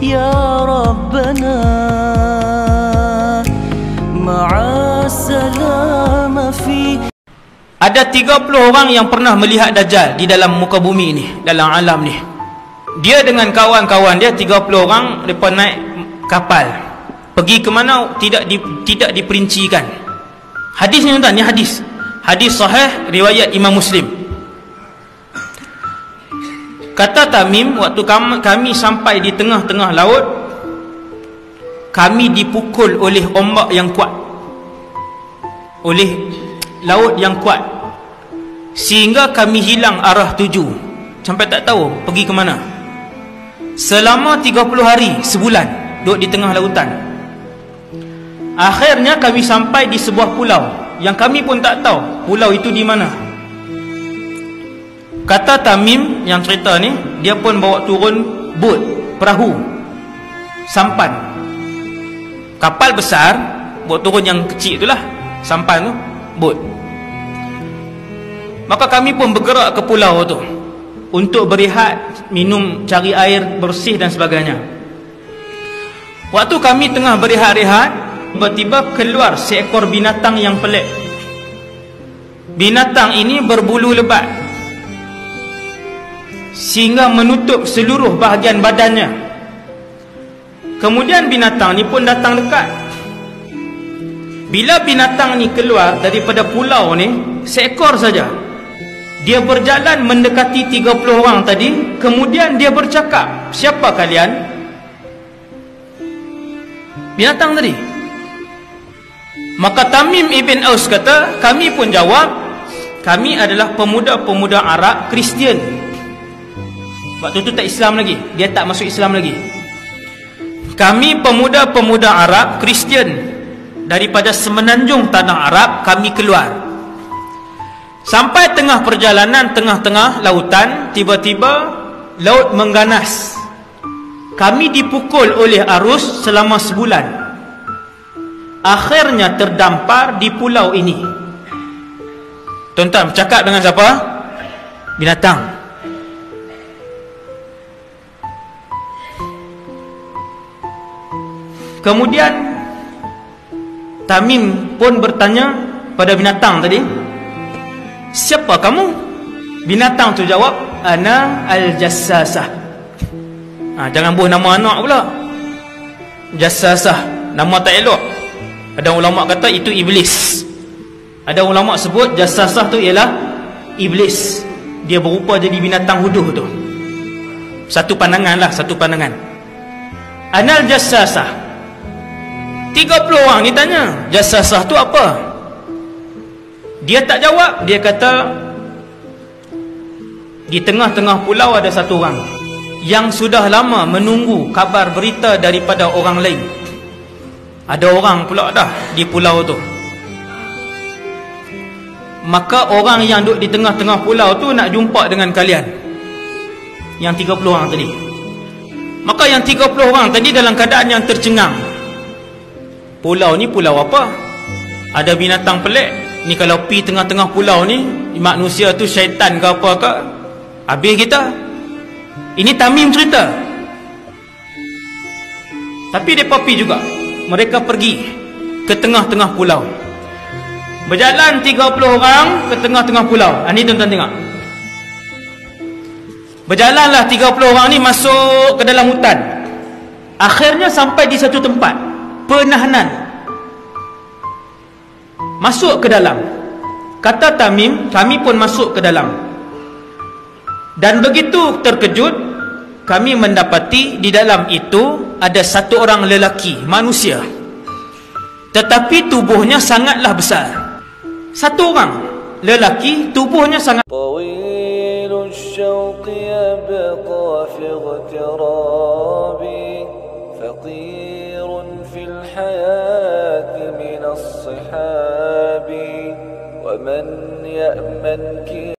ya Rabbana ma'assalama fi. Ada 30 orang yang pernah melihat Dajjal di dalam muka bumi ni, dalam alam ni. Dia dengan kawan-kawan dia 30 orang, mereka naik kapal. Pergi ke mana tidak diperincikan. Hadis ni tuan, ni hadis. Hadis sahih riwayat Imam Muslim. Kata Tamim, waktu kami sampai di tengah-tengah laut, kami dipukul oleh ombak yang kuat, oleh laut yang kuat, sehingga kami hilang arah tuju, sampai tak tahu pergi ke mana. Selama 30 hari, sebulan duduk di tengah lautan. Akhirnya kami sampai di sebuah pulau yang kami pun tak tahu pulau itu di mana. Kata Tamim yang cerita ni, dia pun bawa turun bot, perahu, sampan, kapal besar, bawa turun yang kecil itulah, sampan tu, bot. Maka kami pun bergerak ke pulau tu untuk berehat, minum, cari air bersih dan sebagainya. Waktu kami tengah berehat-rehat, tiba-tiba keluar seekor binatang yang pelik. Binatang ini berbulu lebat sehingga menutup seluruh bahagian badannya. Kemudian binatang ni pun datang dekat. Bila binatang ni keluar daripada pulau ni, seekor saja, dia berjalan mendekati 30 orang tadi. Kemudian dia bercakap, siapa kalian? Binatang tadi. Maka Tamim ibn Aus kata, kami pun jawab, kami adalah pemuda-pemuda Arab Kristian. Waktu tu tak Islam lagi, dia tak masuk Islam lagi. Kami pemuda-pemuda Arab Kristian, daripada semenanjung tanah Arab kami keluar. Sampai tengah perjalanan, tengah-tengah lautan, tiba-tiba laut mengganas. Kami dipukul oleh arus selama sebulan. Akhirnya terdampar di pulau ini. Tuan-tuan bercakap dengan siapa? Binatang. Kemudian Tamim pun bertanya pada binatang tadi, siapa kamu? Binatang tu jawab, ana al-jassasah. Jangan buh nama anak pula, Jassasah, nama tak elok. Ada ulama kata itu iblis. Ada ulama sebut Jassasah tu ialah iblis. Dia berupa jadi binatang huduh tu. Satu pandangan lah, satu pandangan. Anal Jassasah. 30 orang ni tanya, Jassasah tu apa? Dia tak jawab. Dia kata, di tengah-tengah pulau ada satu orang yang sudah lama menunggu kabar berita daripada orang lain. Ada orang pula dah di pulau tu. Maka orang yang duduk di tengah-tengah pulau tu nak jumpa dengan kalian, yang 30 orang tadi. Maka yang 30 orang tadi dalam keadaan yang tercengang. Pulau ni pulau apa? Ada binatang pelik ni. Kalau pi tengah-tengah pulau ni, manusia tu syaitan ke apa ke, habis kita. Ini Tamim cerita. Tapi mereka pi juga. Mereka pergi ke tengah-tengah pulau. Berjalan 30 orang ke tengah-tengah pulau. Ini tuan-tuan tengok. Berjalanlah 30 orang ni masuk ke dalam hutan. Akhirnya sampai di satu tempat penahanan. Masuk ke dalam. Kata Tamim, kami pun masuk ke dalam. Dan begitu terkejut, kami mendapati di dalam itu ada satu orang lelaki, manusia, tetapi tubuhnya sangatlah besar. Satu orang lelaki, tubuhnya sangat في الحياة من الصحاب ومن يأمن